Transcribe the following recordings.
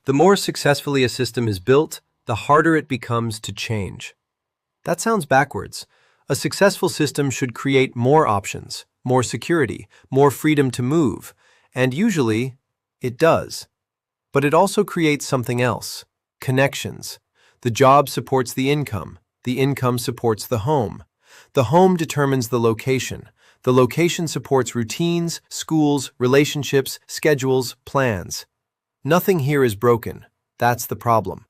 The more successfully a system is built, the harder it becomes to change. That sounds backwards. A successful system should create more options, more security, more freedom to move, and usually, it does. But it also creates something else: connections. The job supports the income supports the home determines the location supports routines, schools, relationships, schedules, plans. Nothing here is broken. That's the problem.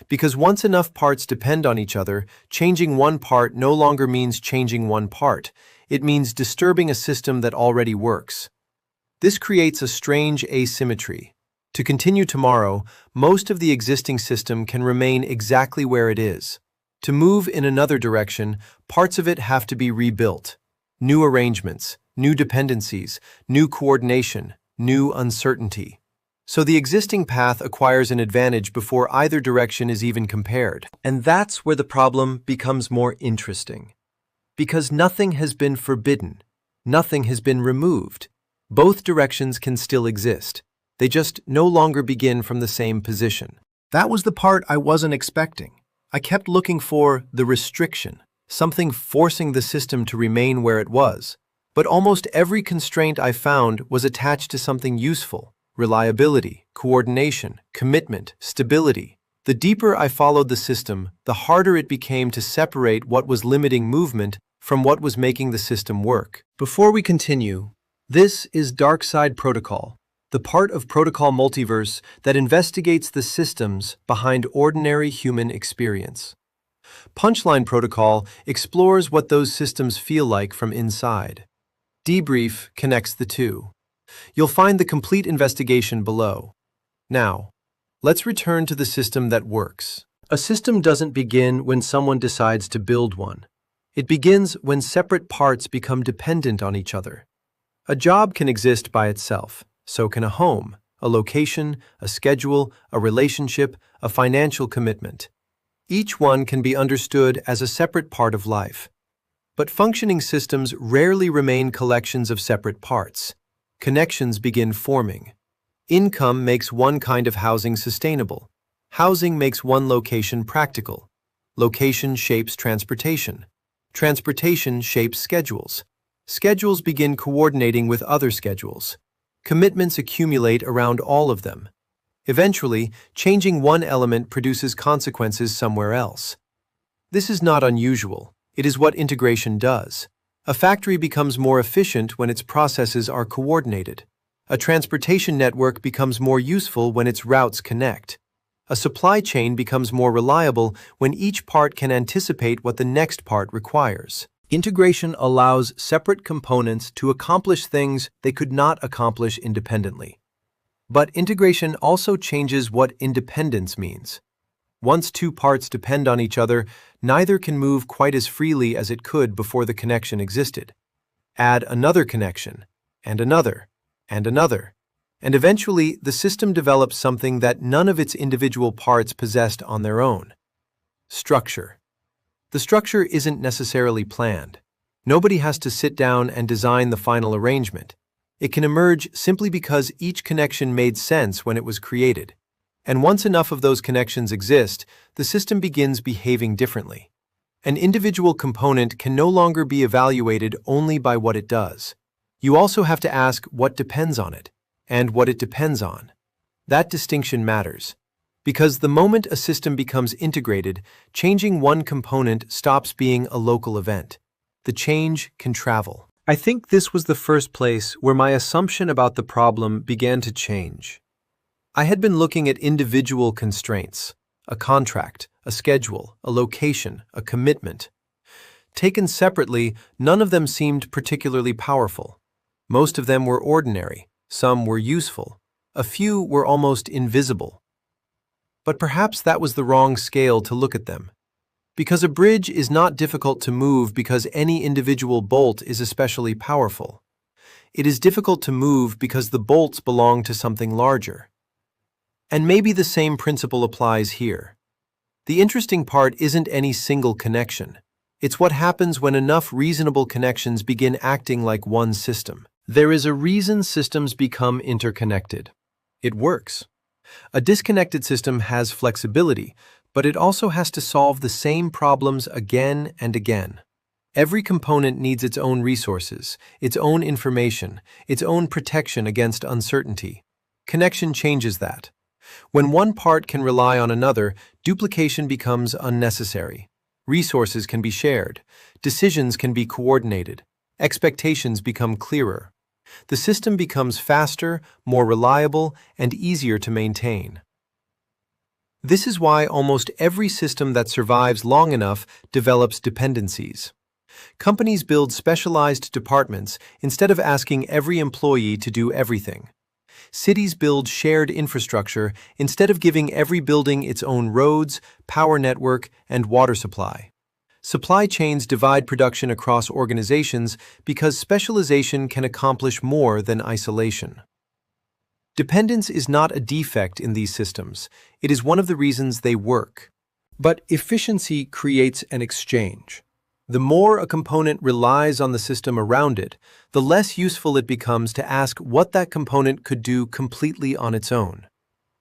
Because once enough parts depend on each other, changing one part no longer means changing one part. It means disturbing a system that already works. This creates a strange asymmetry. To continue tomorrow, most of the existing system can remain exactly where it is. To move in another direction, parts of it have to be rebuilt. New arrangements, new dependencies, new coordination, new uncertainty. So the existing path acquires an advantage before either direction is even compared. And that's where the problem becomes more interesting. Because nothing has been forbidden, nothing has been removed. Both directions can still exist. They just no longer begin from the same position. That was the part I wasn't expecting. I kept looking for the restriction, something forcing the system to remain where it was. But almost every constraint I found was attached to something useful: reliability, coordination, commitment, stability. The deeper I followed the system, the harder it became to separate what was limiting movement from what was making the system work. Before we continue, this is Dark Side Protocol, the part of Protocol Multiverse that investigates the systems behind ordinary human experience. Punchline Protocol explores what those systems feel like from inside. Debrief connects the two. You'll find the complete investigation below. Now, let's return to the system that works. A system doesn't begin when someone decides to build one. It begins when separate parts become dependent on each other. A job can exist by itself. So can a home, a location, a schedule, a relationship, a financial commitment. Each one can be understood as a separate part of life. But functioning systems rarely remain collections of separate parts. Connections begin forming. Income makes one kind of housing sustainable. Housing makes one location practical. Location shapes transportation. Transportation shapes schedules. Schedules begin coordinating with other schedules. Commitments accumulate around all of them. Eventually, changing one element produces consequences somewhere else. This is not unusual. It is what integration does. A factory becomes more efficient when its processes are coordinated. A transportation network becomes more useful when its routes connect. A supply chain becomes more reliable when each part can anticipate what the next part requires. Integration allows separate components to accomplish things they could not accomplish independently. But integration also changes what independence means. Once two parts depend on each other, neither can move quite as freely as it could before the connection existed. Add another connection, and another, and another, and eventually the system develops something that none of its individual parts possessed on their own: structure. The structure isn't necessarily planned. Nobody has to sit down and design the final arrangement. It can emerge simply because each connection made sense when it was created. And once enough of those connections exist, the system begins behaving differently. An individual component can no longer be evaluated only by what it does. You also have to ask what depends on it, and what it depends on. That distinction matters. Because the moment a system becomes integrated, changing one component stops being a local event. The change can travel. I think this was the first place where my assumption about the problem began to change. I had been looking at individual constraints: a contract, a schedule, a location, a commitment. Taken separately, none of them seemed particularly powerful. Most of them were ordinary, some were useful, a few were almost invisible. But perhaps that was the wrong scale to look at them. Because a bridge is not difficult to move because any individual bolt is especially powerful. It is difficult to move because the bolts belong to something larger. And maybe the same principle applies here. The interesting part isn't any single connection. It's what happens when enough reasonable connections begin acting like one system. There is a reason systems become interconnected. It works. A disconnected system has flexibility, but it also has to solve the same problems again and again. Every component needs its own resources, its own information, its own protection against uncertainty. Connection changes that. When one part can rely on another, duplication becomes unnecessary. Resources can be shared, decisions can be coordinated, expectations become clearer. The system becomes faster, more reliable, and easier to maintain. This is why almost every system that survives long enough develops dependencies. Companies build specialized departments instead of asking every employee to do everything. Cities build shared infrastructure instead of giving every building its own roads, power network, and water supply. Supply chains divide production across organizations because specialization can accomplish more than isolation. Dependence is not a defect in these systems. It is one of the reasons they work. But efficiency creates an exchange. The more a component relies on the system around it, the less useful it becomes to ask what that component could do completely on its own.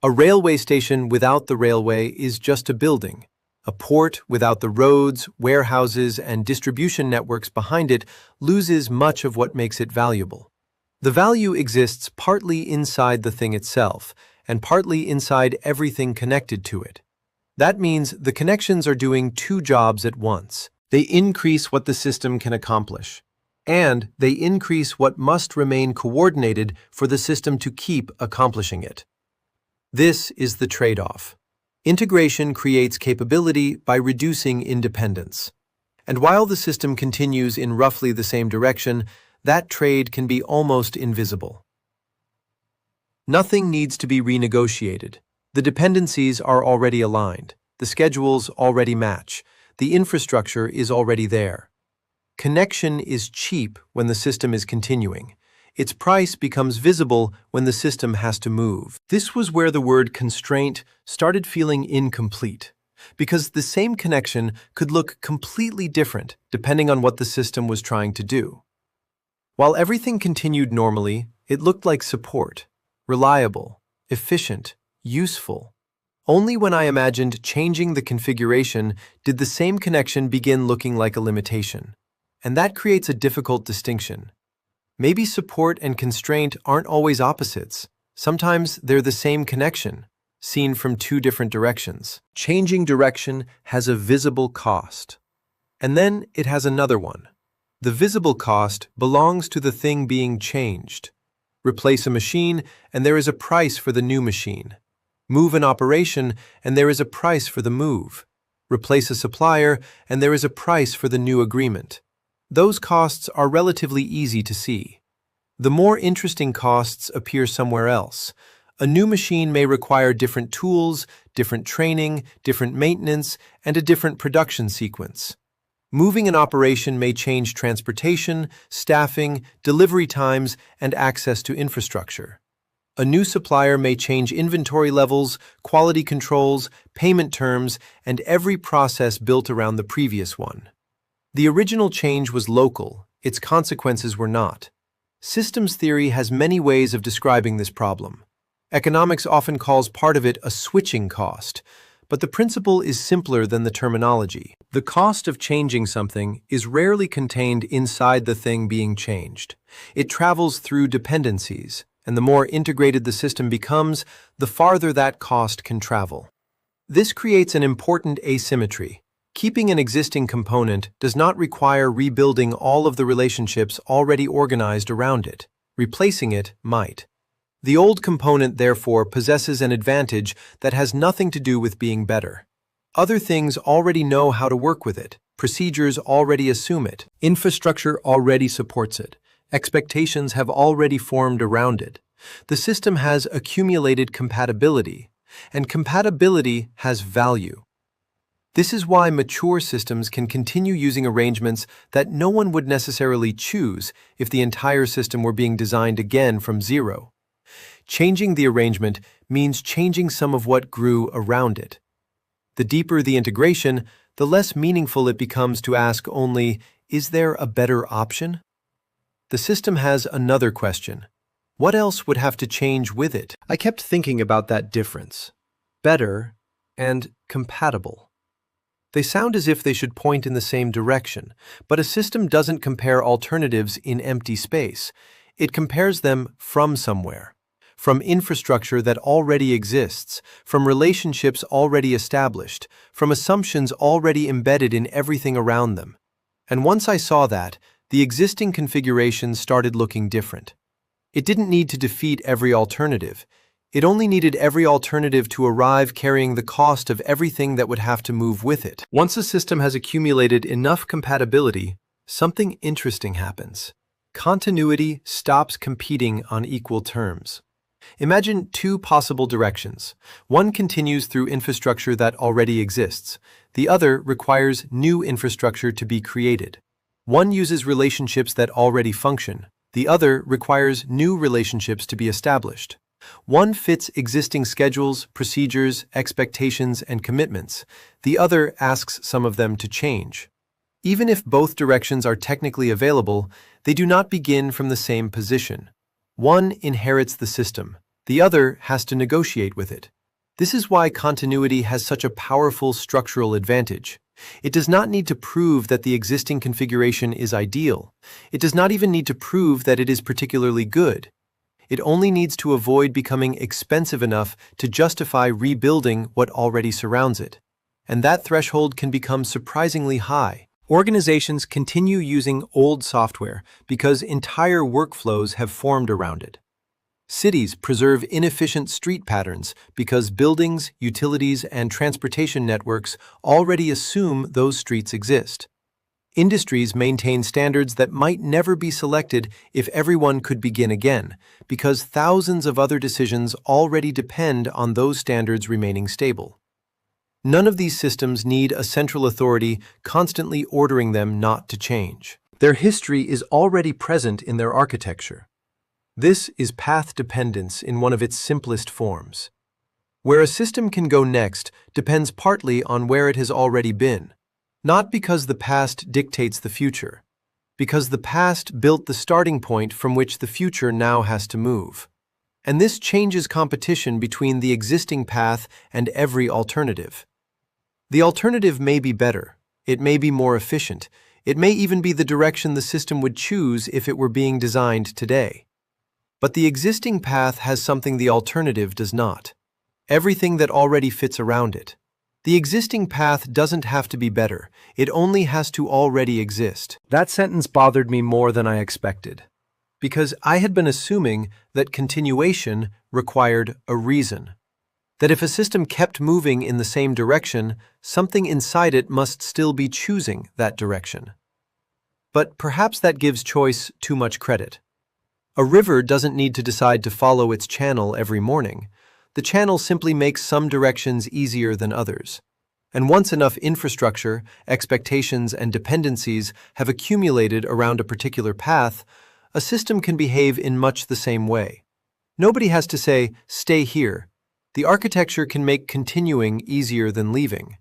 A railway station without the railway is just a building. A port without the roads, warehouses, and distribution networks behind it loses much of what makes it valuable. The value exists partly inside the thing itself, and partly inside everything connected to it. That means the connections are doing two jobs at once. They increase what the system can accomplish, and they increase what must remain coordinated for the system to keep accomplishing it. This is the trade-off. Integration creates capability by reducing independence. And while the system continues in roughly the same direction, that trade can be almost invisible. Nothing needs to be renegotiated. The dependencies are already aligned. The schedules already match. The infrastructure is already there. Connection is cheap when the system is continuing. Its price becomes visible when the system has to move. This was where the word constraint started feeling incomplete, because the same connection could look completely different depending on what the system was trying to do. While everything continued normally, it looked like support, reliable, efficient, useful. Only when I imagined changing the configuration did the same connection begin looking like a limitation. And that creates a difficult distinction. Maybe support and constraint aren't always opposites. Sometimes they're the same connection, seen from two different directions. Changing direction has a visible cost. And then it has another one. The visible cost belongs to the thing being changed. Replace a machine, and there is a price for the new machine. Move an operation, and there is a price for the move. Replace a supplier, and there is a price for the new agreement. Those costs are relatively easy to see. The more interesting costs appear somewhere else. A new machine may require different tools, different training, different maintenance, and a different production sequence. Moving an operation may change transportation, staffing, delivery times, and access to infrastructure. A new supplier may change inventory levels, quality controls, payment terms, and every process built around the previous one. The original change was local, its consequences were not. Systems theory has many ways of describing this problem. Economics often calls part of it a switching cost, but the principle is simpler than the terminology. The cost of changing something is rarely contained inside the thing being changed. It travels through dependencies, and the more integrated the system becomes, the farther that cost can travel. This creates an important asymmetry. Keeping an existing component does not require rebuilding all of the relationships already organized around it. Replacing it might. The old component, therefore, possesses an advantage that has nothing to do with being better. Other things already know how to work with it. Procedures already assume it. Infrastructure already supports it. Expectations have already formed around it. The system has accumulated compatibility, and compatibility has value. This is why mature systems can continue using arrangements that no one would necessarily choose if the entire system were being designed again from zero. Changing the arrangement means changing some of what grew around it. The deeper the integration, the less meaningful it becomes to ask only, is there a better option? The system has another question. What else would have to change with it? I kept thinking about that difference. Better and compatible. They sound as if they should point in the same direction, but a system doesn't compare alternatives in empty space. It compares them from somewhere, from infrastructure that already exists, from relationships already established, from assumptions already embedded in everything around them. And once I saw that, the existing configuration started looking different. It didn't need to defeat every alternative. It only needed every alternative to arrive carrying the cost of everything that would have to move with it. Once a system has accumulated enough compatibility, something interesting happens. Continuity stops competing on equal terms. Imagine two possible directions. One continues through infrastructure that already exists. The other requires new infrastructure to be created. One uses relationships that already function. The other requires new relationships to be established. One fits existing schedules, procedures, expectations, and commitments. The other asks some of them to change. Even if both directions are technically available, they do not begin from the same position. One inherits the system. The other has to negotiate with it. This is why continuity has such a powerful structural advantage. It does not need to prove that the existing configuration is ideal. It does not even need to prove that it is particularly good. It only needs to avoid becoming expensive enough to justify rebuilding what already surrounds it. And that threshold can become surprisingly high. Organizations continue using old software because entire workflows have formed around it. Cities preserve inefficient street patterns because buildings, utilities, and transportation networks already assume those streets exist. Industries maintain standards that might never be selected if everyone could begin again, because thousands of other decisions already depend on those standards remaining stable. None of these systems need a central authority constantly ordering them not to change. Their history is already present in their architecture. This is path dependence in one of its simplest forms. Where a system can go next depends partly on where it has already been, not because the past dictates the future, because the past built the starting point from which the future now has to move. And this changes competition between the existing path and every alternative. The alternative may be better, it may be more efficient, it may even be the direction the system would choose if it were being designed today. But the existing path has something the alternative does not. Everything that already fits around it. The existing path doesn't have to be better, it only has to already exist. That sentence bothered me more than I expected, because I had been assuming that continuation required a reason. That if a system kept moving in the same direction, something inside it must still be choosing that direction. But perhaps that gives choice too much credit. A river doesn't need to decide to follow its channel every morning. The channel simply makes some directions easier than others. And once enough infrastructure, expectations, and dependencies have accumulated around a particular path, a system can behave in much the same way. Nobody has to say, "Stay here." The architecture can make continuing easier than leaving.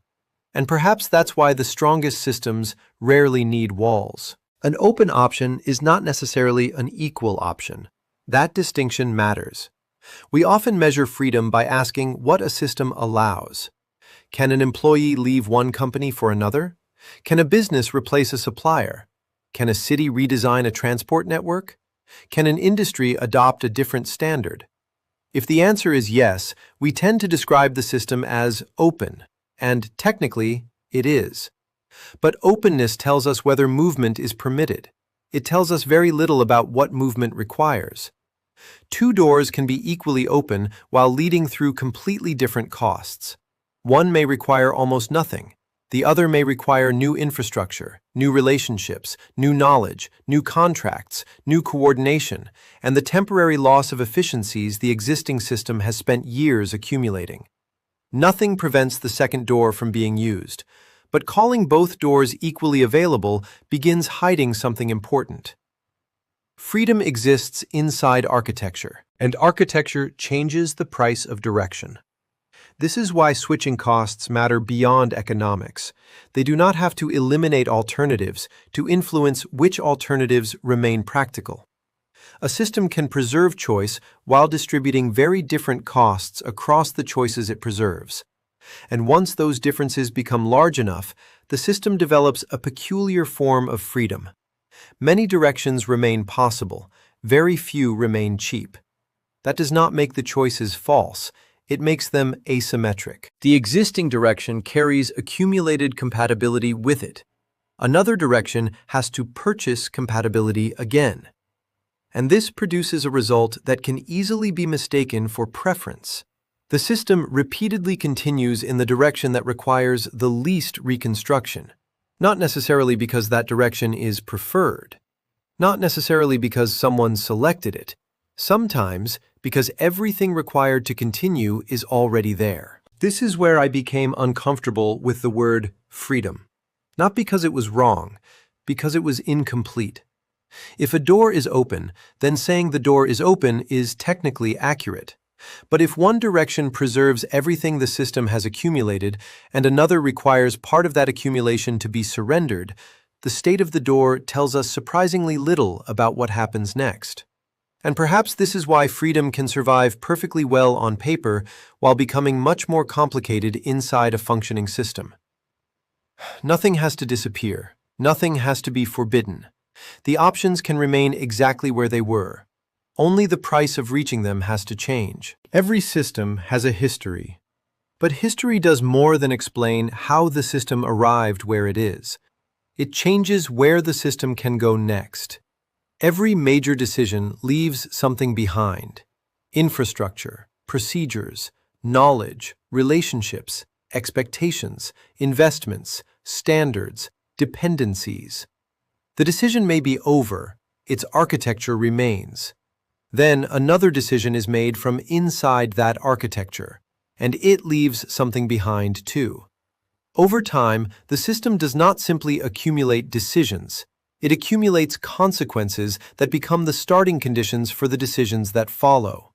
And perhaps that's why the strongest systems rarely need walls. An open option is not necessarily an equal option. That distinction matters. We often measure freedom by asking what a system allows. Can an employee leave one company for another? Can a business replace a supplier? Can a city redesign a transport network? Can an industry adopt a different standard? If the answer is yes, we tend to describe the system as open, and technically, it is. But openness tells us whether movement is permitted. It tells us very little about what movement requires. Two doors can be equally open while leading through completely different costs. One may require almost nothing. The other may require new infrastructure, new relationships, new knowledge, new contracts, new coordination, and the temporary loss of efficiencies the existing system has spent years accumulating. Nothing prevents the second door from being used, but calling both doors equally available begins hiding something important. Freedom exists inside architecture, and architecture changes the price of direction. This is why switching costs matter beyond economics. They do not have to eliminate alternatives to influence which alternatives remain practical. A system can preserve choice while distributing very different costs across the choices it preserves. And once those differences become large enough, the system develops a peculiar form of freedom. Many directions remain possible, very few remain cheap. That does not make the choices false, it makes them asymmetric. The existing direction carries accumulated compatibility with it. Another direction has to purchase compatibility again. And this produces a result that can easily be mistaken for preference. The system repeatedly continues in the direction that requires the least reconstruction, not necessarily because that direction is preferred, not necessarily because someone selected it, sometimes because everything required to continue is already there. This is where I became uncomfortable with the word freedom. Not because it was wrong, because it was incomplete. If a door is open, then saying the door is open is technically accurate. But if one direction preserves everything the system has accumulated and another requires part of that accumulation to be surrendered, the state of the door tells us surprisingly little about what happens next. And perhaps this is why freedom can survive perfectly well on paper while becoming much more complicated inside a functioning system. Nothing has to disappear. Nothing has to be forbidden. The options can remain exactly where they were. Only the price of reaching them has to change. Every system has a history. But history does more than explain how the system arrived where it is. It changes where the system can go next. Every major decision leaves something behind: infrastructure, procedures, knowledge, relationships, expectations, investments, standards, dependencies. The decision may be over, its architecture remains. Then another decision is made from inside that architecture, and it leaves something behind too. Over time, the system does not simply accumulate decisions. It accumulates consequences that become the starting conditions for the decisions that follow.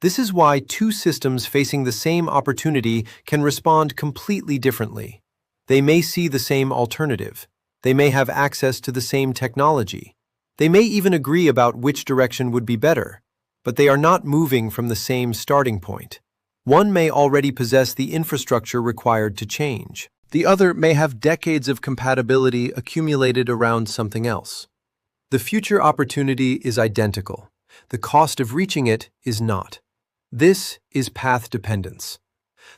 This is why two systems facing the same opportunity can respond completely differently. They may see the same alternative. They may have access to the same technology. They may even agree about which direction would be better, but they are not moving from the same starting point. One may already possess the infrastructure required to change. The other may have decades of compatibility accumulated around something else. The future opportunity is identical. The cost of reaching it is not. This is path dependence.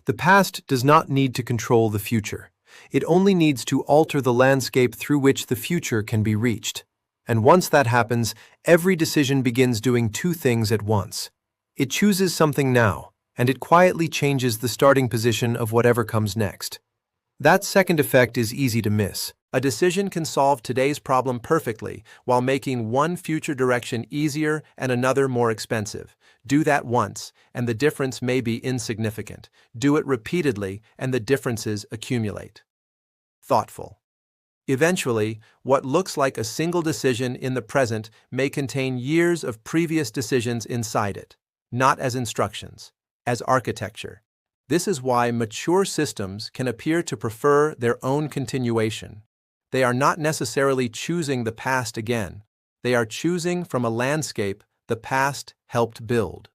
The past does not need to control the future. It only needs to alter the landscape through which the future can be reached. And once that happens, every decision begins doing two things at once. It chooses something now, and it quietly changes the starting position of whatever comes next. That second effect is easy to miss. A decision can solve today's problem perfectly while making one future direction easier and another more expensive. Do that once, and the difference may be insignificant. Do it repeatedly, and the differences accumulate. Thoughtful. Eventually, what looks like a single decision in the present may contain years of previous decisions inside it, not as instructions, as architecture. This is why mature systems can appear to prefer their own continuation. They are not necessarily choosing the past again. They are choosing from a landscape the past helped build.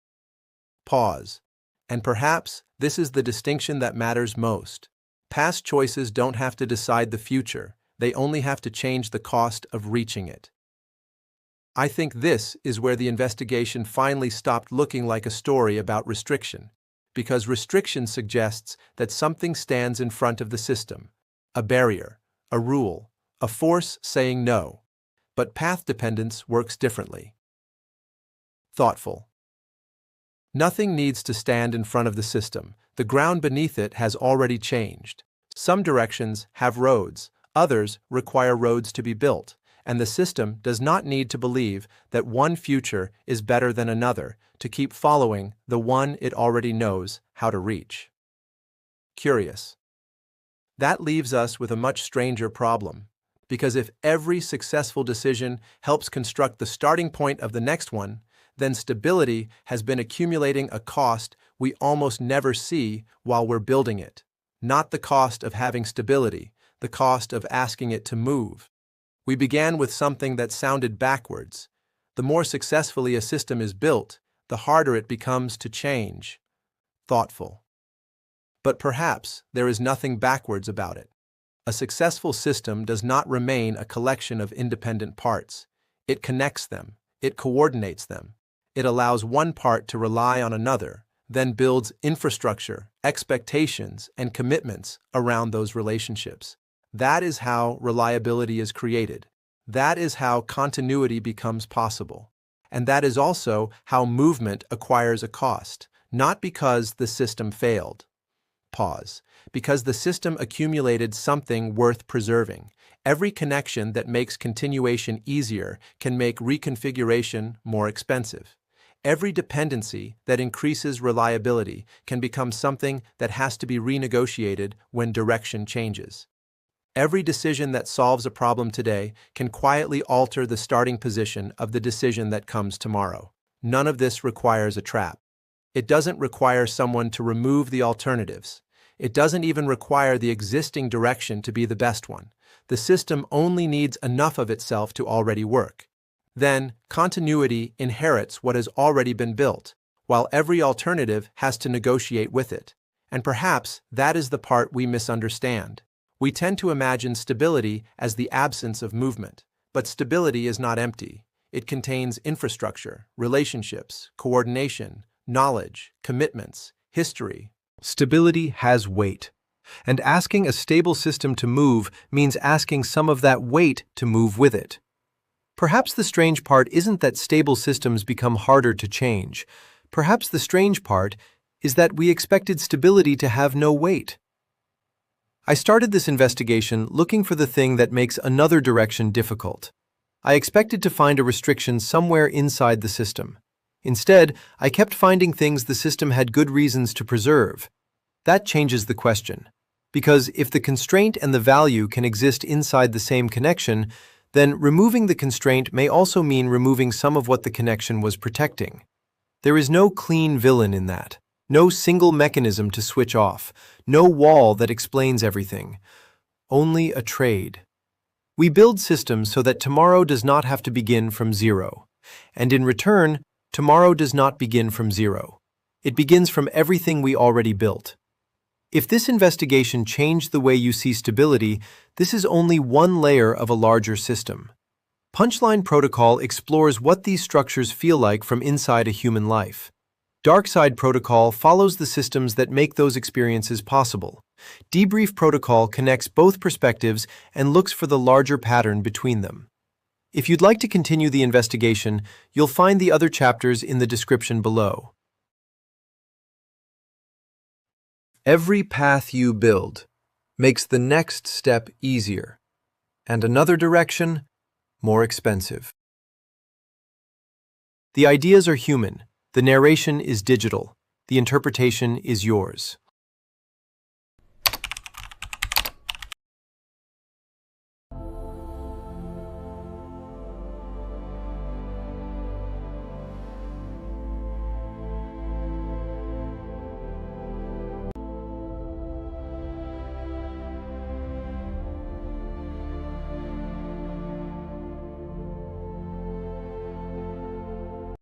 Pause. And perhaps this is the distinction that matters most. Past choices don't have to decide the future. They only have to change the cost of reaching it. I think this is where the investigation finally stopped looking like a story about restriction, because restriction suggests that something stands in front of the system, a barrier, a rule, a force saying no. But path dependence works differently. Thoughtful. Nothing needs to stand in front of the system. The ground beneath it has already changed. Some directions have roads, others require roads to be built, and the system does not need to believe that one future is better than another to keep following the one it already knows how to reach. Curious. That leaves us with a much stranger problem, because if every successful decision helps construct the starting point of the next one, then stability has been accumulating a cost we almost never see while we're building it. Not the cost of having stability, the cost of asking it to move. We began with something that sounded backwards. The more successfully a system is built, the harder it becomes to change. Thoughtful. But perhaps there is nothing backwards about it. A successful system does not remain a collection of independent parts. It connects them, it coordinates them. It allows one part to rely on another, then builds infrastructure, expectations, and commitments around those relationships. That is how reliability is created. That is how continuity becomes possible. And that is also how movement acquires a cost, not because the system failed. Pause. Because the system accumulated something worth preserving. Every connection that makes continuation easier can make reconfiguration more expensive. Every dependency that increases reliability can become something that has to be renegotiated when direction changes. Every decision that solves a problem today can quietly alter the starting position of the decision that comes tomorrow. None of this requires a trap. It doesn't require someone to remove the alternatives. It doesn't even require the existing direction to be the best one. The system only needs enough of itself to already work. Then, continuity inherits what has already been built, while every alternative has to negotiate with it. And perhaps that is the part we misunderstand. We tend to imagine stability as the absence of movement, but stability is not empty. It contains infrastructure, relationships, coordination, knowledge, commitments, history. Stability has weight, and asking a stable system to move means asking some of that weight to move with it. Perhaps the strange part isn't that stable systems become harder to change. Perhaps the strange part is that we expected stability to have no weight. I started this investigation looking for the thing that makes another direction difficult. I expected to find a restriction somewhere inside the system. Instead, I kept finding things the system had good reasons to preserve. That changes the question. Because if the constraint and the value can exist inside the same connection, then removing the constraint may also mean removing some of what the connection was protecting. There is no clean villain in that. No single mechanism to switch off. No wall that explains everything. Only a trade. We build systems so that tomorrow does not have to begin from zero. And in return, tomorrow does not begin from zero. It begins from everything we already built. If this investigation changed the way you see stability, this is only one layer of a larger system. Punchline Protocol explores what these structures feel like from inside a human life. Darkside Protocol follows the systems that make those experiences possible. Debrief Protocol connects both perspectives and looks for the larger pattern between them. If you'd like to continue the investigation, you'll find the other chapters in the description below. Every path you build makes the next step easier, and another direction more expensive. The ideas are human, the narration is digital, the interpretation is yours.